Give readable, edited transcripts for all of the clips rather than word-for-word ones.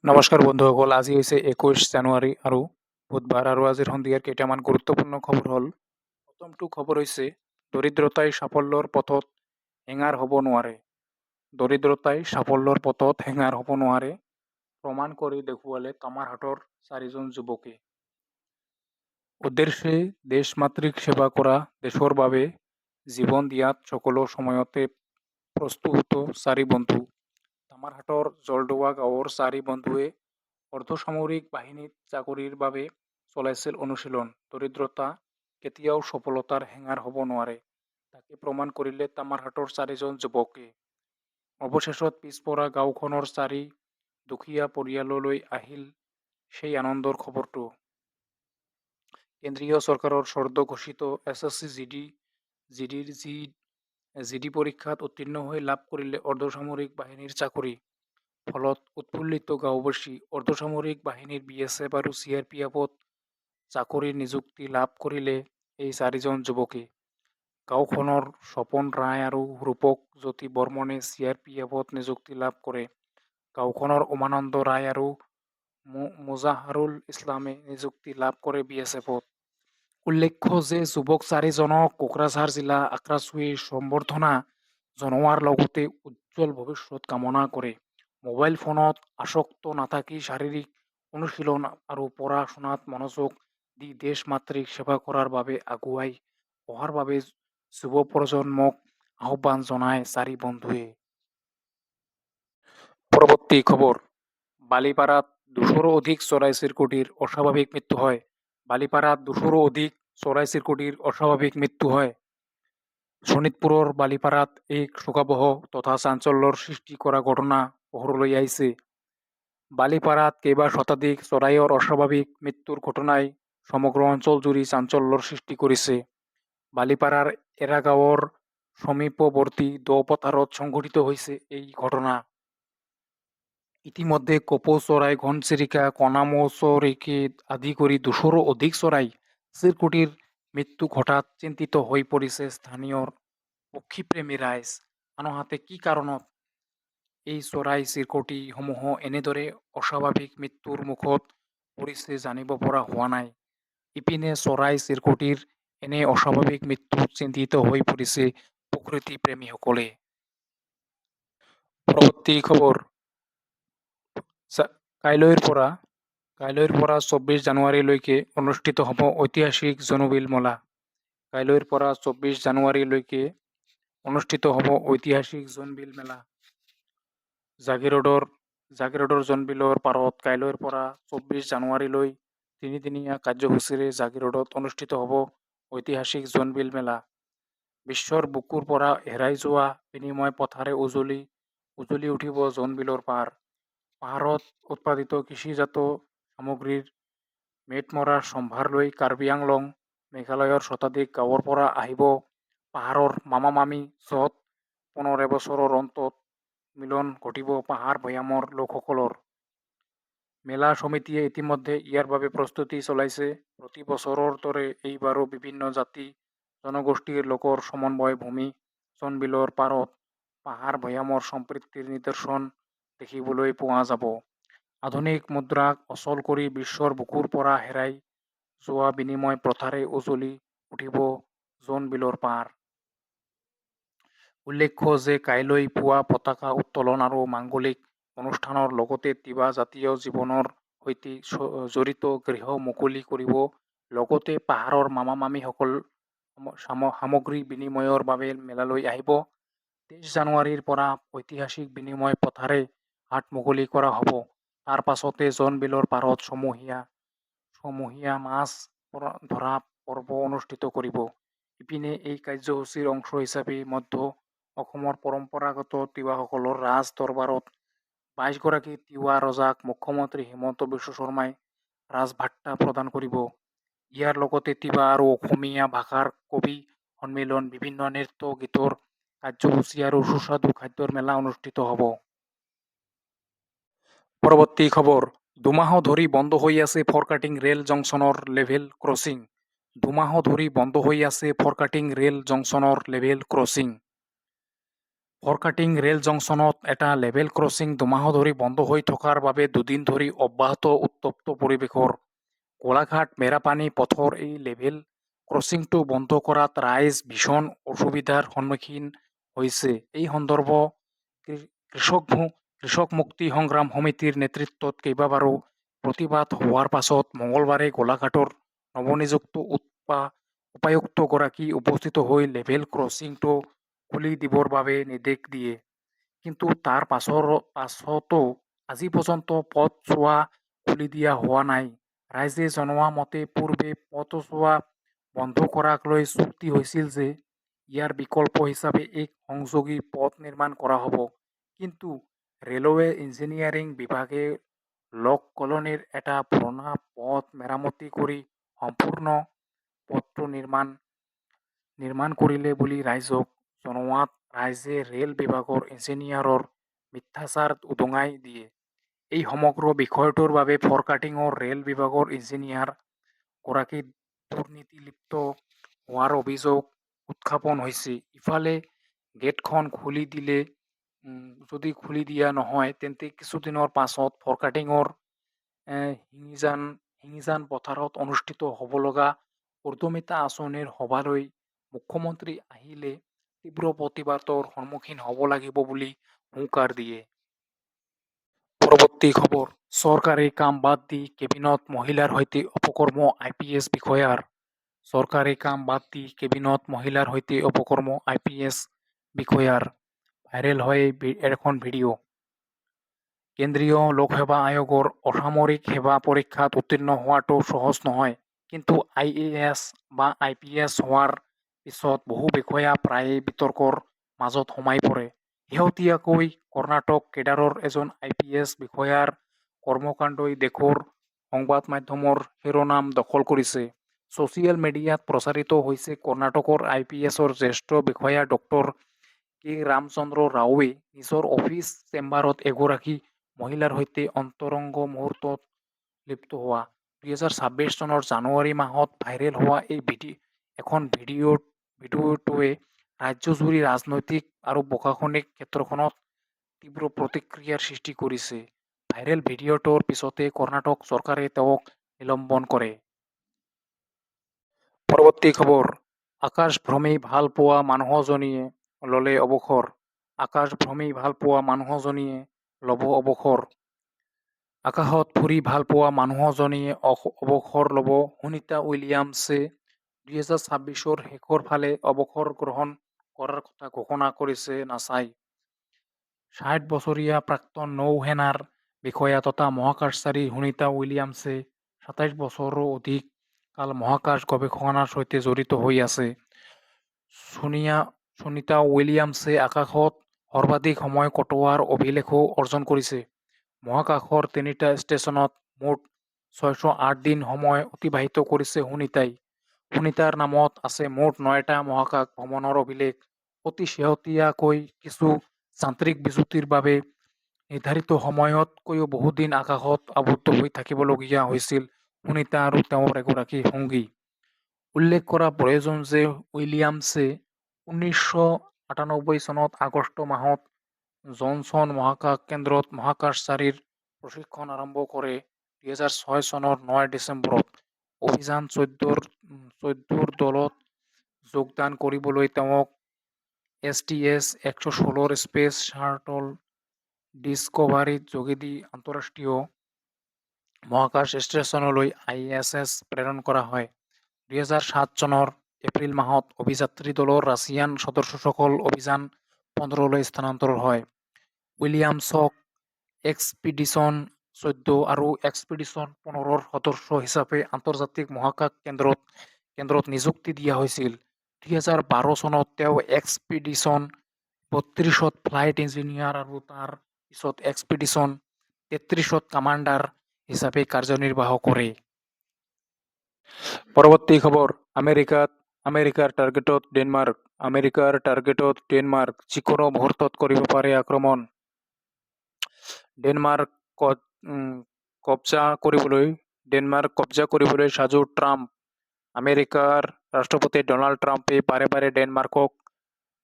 নমস্কাৰ বন্ধুসকল, আজি হৈছে ২১ জানুৱাৰী আৰু বুধবাৰ আৰু আজিৰ সন্ধিয়াৰ কেইটামান গুৰুত্বপূৰ্ণ খবৰ হ'ল। প্ৰথমটো খবৰ হৈছে দৰিদ্ৰতাই সাফল্যৰ পথত হেঙাৰ হ'ব নোৱাৰে। দৰিদ্ৰতাই সাফল্যৰ পথত হেঙাৰ হ'ব নোৱাৰে প্ৰমাণ কৰি দেখুৱালে কামাৰহাটৰ ৪জন যুৱকে। উদ্দেশ্যে দেশমাতৃক সেৱা কৰা, দেশৰ বাবে জীৱন দিয়াত সকলো সময়তে প্ৰস্তুত ৪ বন্ধু। কামাৰহাটৰ জলডোৱা গাঁৱৰ ৪ বন্ধুৱে অৰ্ধসামৰিক বাহিনীত চাকৰিৰ বাবে চলাইছিল অনুশীলন। দৰিদ্ৰতা কেতিয়াও সফলতাৰ হেঙাৰ হ'ব নোৱাৰে, তাকে প্ৰমাণ কৰিলে কামাৰহাটৰ ৪জন যুৱকে। অৱশেষত পিছপৰা গাঁওখনৰ ৪ দুখীয়া পৰিয়াললৈ আহিল সেই আনন্দৰ খবৰটো। কেন্দ্ৰীয় চৰকাৰৰ সদ্য ঘোষিত SSC জিডিৰ জিডি পৰীক্ষাত উত্তীৰ্ণ হৈ লাভ কৰিলে অৰ্ধসামৰিক বাহিনীৰ চাকৰি। ফলত উৎফুল্লিত গাঁওবাসী। অৰ্ধসামৰিক বাহিনীৰ BSF আৰু CRPFত চাকৰিৰ নিযুক্তি লাভ কৰিলে এই ৪জন যুৱকে। গাঁওখনৰ স্বপন ৰায় আৰু ৰূপক জ্যোতি বৰ্মনে CRPFত নিযুক্তি লাভ কৰে। গাঁওখনৰ উমানন্দ ৰায় আৰু মোজাহাৰুল ইছলামে নিযুক্তি লাভ কৰে BSFত। উল্লেখ্য যে যুৱক ৪জনক কোকৰাঝাৰ জিলা আক্ৰাচুৱে সম্বৰ্ধনা জনোৱাৰ লগতে উজ্জ্বল ভৱিষ্যত কামনা কৰে। মোবাইল ফোনত আসক্ত নাথাকি শাৰীৰিক অনুশীলন আৰু পঢ়া শুনাত মনোযোগ দি দেশ মাতৃক সেৱা কৰাৰ বাবে আগুৱাই অহাৰ বাবে যুৱ প্ৰজন্মক আহ্বান জনায় ৪ বন্ধুৱে। পৰৱৰ্তী খবৰ, বালিপাৰাত ২০০ৰো অধিক চৰাই চিৰিকটিৰ অস্বাভাৱিক মৃত্যু হয়। বালিপাৰাত ২০০ৰো অধিক চৰাই চিৰিকটিৰ অস্বাভাৱিক মৃত্যু হয়। শোণিতপুৰৰ বালিপাৰাত এক শোকাবহ তথা চাঞ্চল্যৰ সৃষ্টি কৰা ঘটনা পোহৰলৈ আহিছে। বালিপাৰাত কেইবা শতাধিক চৰাইৰ অস্বাভাৱিক মৃত্যুৰ ঘটনাই সমগ্ৰ অঞ্চলজুৰি চাঞ্চল্যৰ সৃষ্টি কৰিছে। বালিপাৰাৰ এৰাগাঁৱৰ সমীপৱৰ্তী দ পথাৰত সংঘটিত হৈছে এই ঘটনা। ইতিমধ্যে কপৌ চৰাই, ঘনচিৰিকা, কণামুচৰিকে আদি কৰি ২০০ৰো অধিক চৰাই চিৰিকটিৰ মৃত্যু ঘটাত চিন্তিত হৈ পৰিছে স্থানীয় পক্ষীপ্ৰেমী ৰাইজ। আনহাতে কি কাৰণত এই চৰাই চিৰিকটিসমূহ এনেদৰে অস্বাভাৱিক মৃত্যুৰ মুখত পৰিছে জানিব পৰা হোৱা নাই। ইপিনে চৰাই চিৰিকটিৰ এনে অস্বাভাৱিক মৃত্যুত চিন্তিত হৈ পৰিছে প্ৰকৃতিপ্ৰেমীসকলে। পৰৱৰ্তী খবৰ, কাইলৈৰ পৰা ২৪ জানুৱাৰীলৈকে অনুষ্ঠিত হ'ব ঐতিহাসিক জোনবিল মেলা। কাইলৈৰ পৰা ২৪ জানুৱাৰীলৈকে অনুষ্ঠিত হ'ব ঐতিহাসিক জোনবিল মেলা। জাগিৰোডৰ জোনবিলৰ পাৰত কাইলৈৰ পৰা ২৪ জানুৱাৰীলৈ তিনিদিনীয়া কাৰ্যসূচীৰে জাগিৰোডত অনুষ্ঠিত হ'ব ঐতিহাসিক জোনবিল মেলা। বিশ্বৰ বুকুৰ পৰা হেৰাই যোৱা বিনিময় পথাৰে উজলি উঠিব জোনবিলৰ পাৰ। পাহাৰত উৎপাদিত কৃষিজাত সামগ্ৰীৰ মেটমৰা সম্ভাৰ লৈ কাৰ্বি আংলং, মেঘালয়ৰ শতাধিক গাঁৱৰ পৰা আহিব পাহাৰৰ মামা মামী, য'ত ১৫ বছৰৰ অন্তত মিলন ঘটিব পাহাৰ ভৈয়ামৰ লোকসকলৰ। মেলা সমিতিয়ে ইতিমধ্যে ইয়াৰ বাবে প্ৰস্তুতি চলাইছে। প্ৰতি বছৰৰ দৰে এইবাৰো বিভিন্ন জাতি জনগোষ্ঠীৰ লোকৰ সমন্বয় ভূমি জোনবিলৰ পাৰত পাহাৰ ভৈয়ামৰ সম্প্ৰীতিৰ নিদৰ্শন দেখিবলৈ পোৱা যাব। আধুনিক মুদ্ৰাক অচল কৰি বিশ্বৰ বুকুৰ পৰা হেৰাই যোৱা বিনিময় প্ৰথাৰে উজলি উঠিব জোনবিলৰ পাৰ। উল্লেখ্য যে কাইলৈ পুৱা পতাকা উত্তোলন আৰু মাংগলিক অনুষ্ঠানৰ লগতে তিৱা জাতীয় জীৱনৰ সৈতে জড়িত গৃহ মুকলি কৰিব। লগতে পাহাৰৰ মামা মামীসকল সামগ্ৰী বিনিময়ৰ বাবে মেলালৈ আহিব। ২৩ জানুৱাৰীৰ পৰা ঐতিহাসিক বিনিময় প্ৰথাৰে হাট মুকলি কৰা হ'ব। তাৰ পাছতে জোনবিলৰ পাৰত সমূহীয়া মাছ ধৰা পৰ্ব অনুষ্ঠিত কৰিব। ইপিনে এই কাৰ্যসূচীৰ অংশ হিচাপে মধ্য অসমৰ পৰম্পৰাগত তিৱাসকলৰ ৰাজ দৰবাৰত ২২ গৰাকী তিৱা ৰজাক মুখ্যমন্ত্ৰী হিমন্ত বিশ্ব শৰ্মাই ৰাজভাট্টা প্ৰদান কৰিব। ইয়াৰ লগতে তিৱা আৰু অসমীয়া ভাষাৰ কবি সন্মিলন, বিভিন্ন নৃত্য গীতৰ কাৰ্যসূচী আৰু সুস্বাদু খাদ্যৰ মেলা অনুষ্ঠিত হ'ব। পৰৱৰ্তী খবৰ, দুমাহ ধৰি বন্ধ হৈ আছে ফৰকাটিং ৰেল জংচনৰ লেভেল ক্ৰছিং। দুমাহ ধৰি বন্ধ হৈ আছে ফৰকাটিং ৰেল জংচনৰ লেভেল ক্ৰছিং। ফৰকাটিং ৰেল জংচনত এটা লেভেল ক্ৰছিং দুমাহ ধৰি বন্ধ হৈ থকাৰ বাবে দুদিন ধৰি অব্যাহত উত্তপ্ত পৰিৱেশৰ গোলাঘাট মেৰাপানী পথৰ এই লেভেল ক্ৰছিংটো বন্ধ কৰাত ৰাইজ ভীষণ অসুবিধাৰ সন্মুখীন হৈছে। এই সন্দৰ্ভ কৃষক মুক্তি সংগ্ৰাম সমিতিৰ নেতৃত্বত কেইবাবাৰো প্ৰতিবাদ হোৱাৰ পাছত মঙলবাৰে গোলাঘাটৰ নৱনিযুক্ত উপায়ুক্তগৰাকী উপস্থিত হৈ লেভেল ক্ৰছিংটো খুলি দিবৰ বাবে নিৰ্দেশ দিয়ে। কিন্তু তাৰ পাছতো আজি পৰ্যন্ত পথছোৱা খুলি দিয়া হোৱা নাই। ৰাইজে জনোৱা মতে পূৰ্বে পথছোৱা বন্ধ কৰাক লৈ চুক্তি হৈছিল যে ইয়াৰ বিকল্প হিচাপে এক সংযোগী পথ নিৰ্মাণ কৰা হ'ব। কিন্তু ৰেলৱে ইঞ্জিনিয়াৰিং বিভাগে লক কলনীৰ এটা পুৰণা পথ মেৰামতি কৰি সম্পূৰ্ণ পথটো নিৰ্মাণ কৰিলে বুলি ৰাইজক জনোৱাত ৰাইজে ৰেল বিভাগৰ ইঞ্জিনিয়াৰৰ মিথ্যাচাৰ উদঙাই দিয়ে। এই সমগ্ৰ বিষয়টোৰ বাবে ফৰকাটিঙৰ ৰেল বিভাগৰ ইঞ্জিনিয়াৰ গৰাকী দুৰ্নীতি লিপ্ত হোৱাৰ অভিযোগ উত্থাপন হৈছে। ইফালে গেটখন যদি খুলি দিয়া নহয় তেন্তে কিছুদিনৰ পাছত ফৰকাটিঙৰ শিঙিজান পথাৰত অনুষ্ঠিত হ'ব লগা উৰ্ধমিতা আঁচনিৰ সভালৈ মুখ্যমন্ত্ৰী আহিলে তীব্ৰ প্ৰতিবাদৰ সন্মুখীন হ'ব লাগিব বুলি হুংকাৰ দিয়ে। পৰৱৰ্তী খবৰ, চৰকাৰী কাম বাদ দি কেবিনেট মহিলাৰ সৈতে অপকৰ্ম IPS বিষয়াৰ। চৰকাৰী কাম বাদ দি কেবিনেট মহিলাৰ সৈতে অপকৰ্ম IPS বিষয়াৰ। ভাইৰেল হয় এখন ভিডিঅ'। কেন্দ্ৰীয় লোকসেৱা আয়োগৰ অসামৰিক সেৱা পৰীক্ষাত উত্তীৰ্ণ হোৱাটো সহজ নহয়। কিন্তু IAS বা IPS হোৱাৰ পিছত বহু বিষয়া প্ৰায়ে বিতৰ্কৰ মাজত সোমাই পৰে। শেহতীয়াকৈ কৰ্ণাটক কেডাৰৰ এজন IPS বিষয়াৰ কৰ্মকাণ্ডই দেশৰ সংবাদ মাধ্যমৰ শিৰোনাম দখল কৰিছে। ছচিয়েল মিডিয়াত প্ৰচাৰিত হৈছে কৰ্ণাটকৰ IPSৰ জ্যেষ্ঠ বিষয়া ডক্টৰ কে ৰামচন্দ্ৰ ৰাওৱে নিজৰ অফিচ চেম্বাৰত এগৰাকী মহিলাৰ সৈতে অন্তৰংগ মুহূৰ্তত লিপ্ত হোৱা। 2026 চনৰ জানুৱাৰী মাহত ভাইৰেল হোৱা এখন ভিডিঅ'টোৱে ৰাজ্যজুৰি ৰাজনৈতিক আৰু প্ৰশাসনিক ক্ষেত্ৰখনত তীব্ৰ প্ৰতিক্ৰিয়াৰ সৃষ্টি কৰিছে। ভাইৰেল ভিডিঅ'টোৰ পিছতে কৰ্ণাটক চৰকাৰে তেওঁক নিলম্বন কৰে। পৰৱৰ্তী খবৰ, আকাশভ্ৰমী ভাল পোৱা মানুহজনীয়ে ল'লে অৱসৰ। আকাশভ্ৰমী ভাল পোৱা মানুহজনীয়ে ল'ব অৱসৰ। আকাশত ফুৰি ভাল পোৱা মানুহজনীয়ে অৱসৰ ল'ব। সুনিতা উইলিয়ামছে 2026ৰ শেষৰ ফালে অৱসৰ গ্ৰহণ কৰাৰ কথা ঘোষণা কৰিছে নাছাই। 60 বছৰীয়া প্ৰাক্তন নৌ সেনাৰ বিষয়া তথা মহাকাশচাৰী সুনিতা উইলিয়ামছে 27 বছৰৰো অধিক কাল মহাকাশ গৱেষণাৰ সৈতে জড়িত হৈ আছে। সুনিতা উইলিয়ামছে আকাশত সৰ্বাধিক সময় কটোৱাৰ অভিলেখো অৰ্জন কৰিছে। মহাকাশৰ 3টা ষ্টেচনত মুঠ 608 দিন সময় অতিবাহিত কৰিছে সুনিতাই। সুনিতাৰ নামত আছে মুঠ 9টা মহাকাশ ভ্ৰমণৰ অভিলেখ। অতি শেহতীয়াকৈ কিছু যান্ত্ৰিক বিজুতিৰ বাবে নিৰ্ধাৰিত সময়তকৈও বহুদিন আকাশত আবদ্ধ হৈ থাকিবলগীয়া হৈছিল সুনিতা আৰু তেওঁৰ এগৰাকী সঙ্গী। উল্লেখ কৰা প্ৰয়োজন যে উইলিয়ামছে 1998 চনত আগষ্ট মাহত জনছন মহাকাশ কেন্দ্ৰত মহাকাশচাৰীৰ প্ৰশিক্ষণ আৰম্ভ কৰে। 2006 চনৰ 9 ডিচেম্বৰত অভিযান 14ৰ দলত যোগদান কৰিবলৈ তেওঁক STS-116 স্পেচ শাটল ডিস্কভাৰীৰ যোগেদি আন্তঃৰাষ্ট্ৰীয় মহাকাশ ষ্টেচনলৈ ISS প্ৰেৰণ কৰা হয়। 2007 চনৰ এপ্ৰিল মাহত অভিযাত্ৰী দলৰ ৰাছিয়ান সদস্যসকল অভিযান 15লৈ স্থানান্তৰ হয়। উইলিয়ামছক এক্সপিডিশ্যন 14 আৰু এক্সপিডিশ্যন 15ৰ সদস্য হিচাপে আন্তৰ্জাতিক মহাকাশ কেন্দ্ৰত নিযুক্তি দিয়া হৈছিল। 2012 চনত তেওঁ এক্সপিডিশ্যন 32ত ফ্লাইট ইঞ্জিনিয়াৰ আৰু তাৰ পিছত এক্সপিডিশ্যন 33ত কামাণ্ডাৰ হিচাপে কাৰ্যনিৰ্বাহ কৰে। পৰৱৰ্তী খবৰ, আমেৰিকাৰ টাৰ্গেটত ডেনমাৰ্ক। আমেৰিকাৰ টাৰ্গেটত ডেনমাৰ্ক, যিকোনো মুহূৰ্তত কৰিব পাৰে আক্ৰমণ। ডেনমাৰ্ক কব্জা কৰিবলৈ সাজু ট্ৰাম্প। আমেৰিকাৰ ৰাষ্ট্ৰপতি ডনাল্ড ট্ৰাম্পে বাৰে বাৰে ডেনমাৰ্কক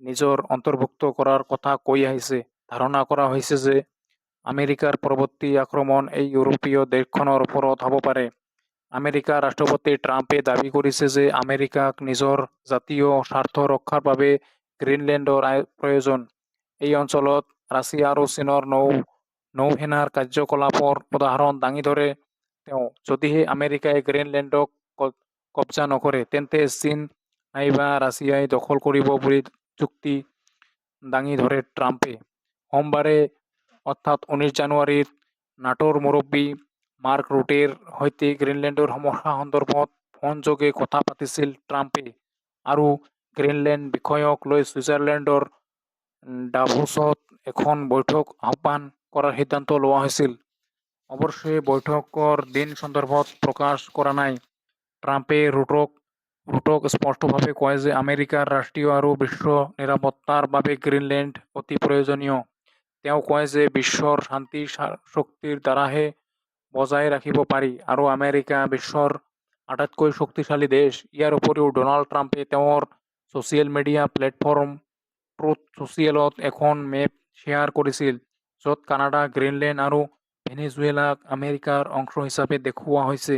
নিজৰ অন্তৰ্ভুক্ত কৰাৰ কথা কৈ আহিছে। ধাৰণা কৰা হৈছে যে আমেৰিকাৰ পৰৱৰ্তী আক্ৰমণ এই ইউৰোপীয় দেশখনৰ ওপৰত হ'ব পাৰে। আমেৰিকাৰ ৰাষ্ট্ৰপতি ট্ৰাম্পে দাবী কৰিছে যে আমেৰিকাক নিজৰ জাতীয় স্বাৰ্থ ৰক্ষাৰ বাবে গ্ৰীণলেণ্ডৰ প্ৰয়োজন। এই অঞ্চলত ৰাছিয়া আৰু চীনৰ নৌসেনাৰ কাৰ্যকলাপৰ উদাহৰণ দাঙি ধৰে তেওঁ। যদিহে আমেৰিকাই গ্ৰীণলেণ্ডক কব্জা নকৰে তেন্তে চীন নাইবা ৰাছিয়াই দখল কৰিব বুলি যুক্তি দাঙি ধৰে ট্ৰাম্পে। সোমবাৰে অৰ্থাৎ 19 জানুৱাৰীত নাটোৰ মুৰব্বী মাৰ্ক ৰুটেৰ সৈতে গ্ৰীণলেণ্ডৰ সমস্যা সন্দৰ্ভত ফোনযোগে কথা পাতিছিল ট্ৰাম্পে আৰু গ্ৰীণলেণ্ড বিষয়ক লৈ ছুইজাৰলেণ্ডৰ ডাভোছত এখন বৈঠক আহ্বান কৰাৰ সিদ্ধান্ত লোৱা হৈছিল। অৱশ্যে বৈঠকৰ দিন সন্দৰ্ভত প্ৰকাশ কৰা নাই। ট্ৰাম্পে ৰুটক স্পষ্টভাৱে কয় যে আমেৰিকাৰ ৰাষ্ট্ৰীয় আৰু বিশ্ব নিৰাপত্তাৰ বাবে গ্ৰীণলেণ্ড অতি প্ৰয়োজনীয়। তেওঁ কয় যে বিশ্বৰ শান্তি শক্তিৰ দ্বাৰাহে বজাই ৰাখিব পাৰি আৰু আমেৰিকা বিশ্বৰ আটাইতকৈ শক্তিশালী দেশ। ইয়াৰ উপৰিও ডনাল্ড ট্ৰাম্পে তেওঁৰ ছ'চিয়েল মিডিয়া প্লেটফৰ্ম ট্ৰুথ ছ'চিয়েলত এখন মেপ শ্বেয়াৰ কৰিছিল, য'ত কানাডা, গ্ৰীণলেণ্ড আৰু ভেনেজুৱেলাক আমেৰিকাৰ অংশ হিচাপে দেখুওৱা হৈছে।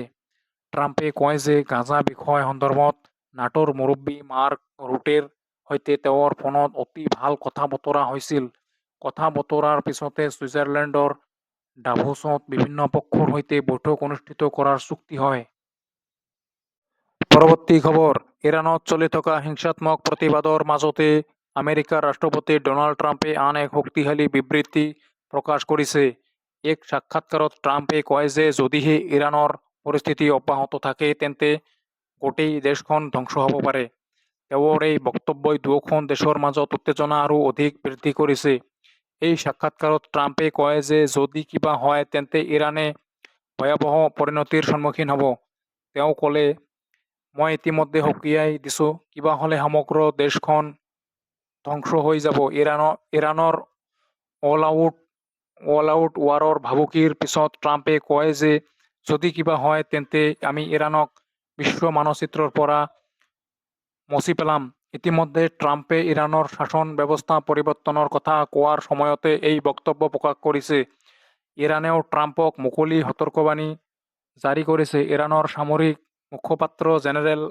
ট্ৰাম্পে কয় যে গাজা বিষয় সন্দৰ্ভত নাটোৰ মুৰব্বী মাৰ্ক ৰুটেৰ সৈতে তেওঁৰ ফোনত অতি ভাল কথা-বতৰা হৈছিল। কথা-বতৰাৰ পিছতে ছুইজাৰলেণ্ডৰ ডাভোছত বিভিন্ন পক্ষৰ সৈতে বৈঠক অনুষ্ঠিত কৰাৰ চুক্তি হয়। পৰৱৰ্তী খবৰ, ইৰাণত চলি থকা হিংসাত্মক প্ৰতিবাদৰ মাজতে আমেৰিকাৰ ৰাষ্ট্ৰপতি ডনাল্ড ট্ৰাম্পে আন এক শক্তিশালী বিবৃতি প্ৰকাশ কৰিছে। এক সাক্ষাৎকাৰত ট্ৰাম্পে কয় যে যদিহে ইৰাণৰ পৰিস্থিতি অব্যাহত থাকে তেন্তে গোটেই দেশখন ধ্বংস হ'ব পাৰে। তেওঁৰ এই বক্তব্যই দুয়োখন দেশৰ মাজত উত্তেজনা আৰু অধিক বৃদ্ধি কৰিছে। এই সাক্ষাৎকাৰত ট্ৰাম্পে কয় যে যদি কিবা হয় তেন্তে ইৰাণে ভয়াৱহ পৰিণতিৰ সন্মুখীন হ'ব। তেওঁ ক'লে, মই ইতিমধ্যে সকীয়াই দিছো, কিবা হ'লে সমগ্ৰ দেশখন ধ্বংস হৈ যাব। ইৰাণৰ অল আউট ৱাৰৰ ভাবুকিৰ পিছত ট্ৰাম্পে কয় যে যদি কিবা হয় তেন্তে আমি ইৰাণক বিশ্ব মানচিত্ৰৰ পৰা মচি পেলাম। ইতিমধ্যে ট্ৰাম্পে ইৰাণৰ শাসন ব্যৱস্থা পৰিৱৰ্তনৰ কথা কোৱাৰ সময়তে এই বক্তব্য প্ৰকাশ কৰিছে। ইৰাণেও ট্ৰাম্পক মুকলি সতৰ্কবাণী জাৰি কৰিছে। ইৰাণৰ সামৰিক মুখপাত্ৰ জেনেৰেল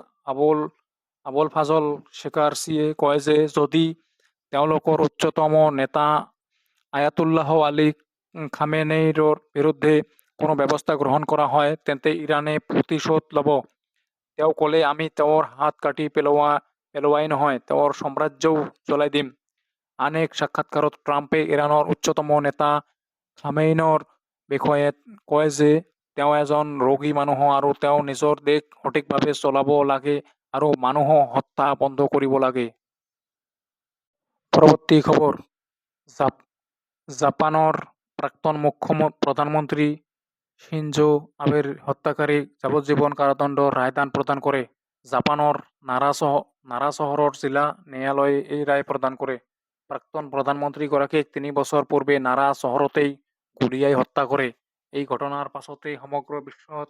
আবুল ফাজল শ্বেকাৰ্চীয়ে কয় যে যদি তেওঁলোকৰ উচ্চতম নেতা আয়াতুল্লাহ আলী খামেনেইৰ বিৰুদ্ধে কোনো ব্যৱস্থা গ্ৰহণ কৰা হয় তেন্তে ইৰাণে প্ৰতিশোধ ল'ব। তেওঁ ক'লে, আমি তেওঁৰ হাত কাটি পেলোৱাই নহয়, তেওঁৰ সাম্ৰাজ্যও জ্বলাই দিম। আন এক সাক্ষাৎকাৰত ট্ৰাম্পে ইৰাণৰ উচ্চতম নেতা খামেইনিৰ বিষয়ে কয় যে তেওঁ এজন ৰোগী মানুহ আৰু তেওঁ নিজৰ দেশ সঠিকভাৱে চলাব লাগে আৰু মানুহ হত্যা বন্ধ কৰিব লাগে। পৰৱৰ্তী খবৰ, জাপানৰ প্ৰাক্তন প্ৰধানমন্ত্ৰী শিনজো আবেৰ হত্যাকাৰীক যাৱজ্জীৱন কাৰাদণ্ডৰ ৰায়দান প্ৰদান কৰে। জাপানৰ নাৰা চহৰৰ জিলা ন্যায়ালয়ে এই ৰায় প্ৰদান কৰে। প্ৰাক্তন প্ৰধানমন্ত্ৰীগৰাকীক 3 বছৰ পূৰ্বে নাৰা চহৰতেই গুলীয়াই হত্যা কৰে। এই ঘটনাৰ পাছতেই সমগ্ৰ বিশ্বত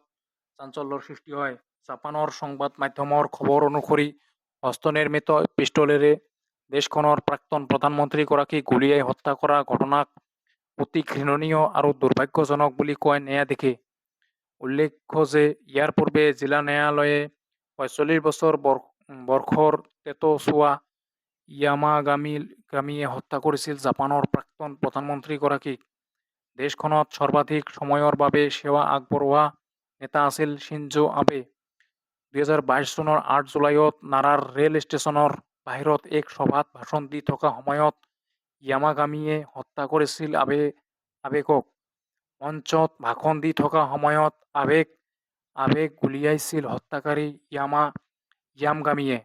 চাঞ্চল্যৰ সৃষ্টি হয়। জাপানৰ সংবাদ মাধ্যমৰ খবৰ অনুসৰি হস্তনিৰ্মিত পিষ্টলেৰে দেশখনৰ প্ৰাক্তন প্ৰধানমন্ত্ৰীগৰাকীক গুলীয়াই হত্যা কৰা ঘটনাক অতি ঘৃণনীয় আৰু দুৰ্ভাগ্যজনক বুলি কয় ন্যায়াধীশে। উল্লেখ্য যে ইয়াৰ পূৰ্বে জিলা ন্যায়ালয়ে 45 বছৰ বয়সৰ টেটছুয়া য়ামাগামিয়ে হত্যা কৰিছিল জাপানৰ প্ৰাক্তন প্ৰধানমন্ত্ৰীগৰাকীক। দেশখনত সৰ্বাধিক সময়ৰ বাবে সেৱা আগবঢ়োৱা নেতা আছিল শিনজো আবে। 2022 চনৰ 8 জুলাইত নাৰাৰ ৰেল ষ্টেচনৰ বাহিৰত এক সভাত ভাষণ দি থকা সময়ত য়ামাগামিয়ে হত্যা কৰিছিল আবেক। মঞ্চত ভাষণ দি থকা সময়ত আবেক গুলীয়াইছিল হত্যাকাৰী য়ামাগামিয়ে।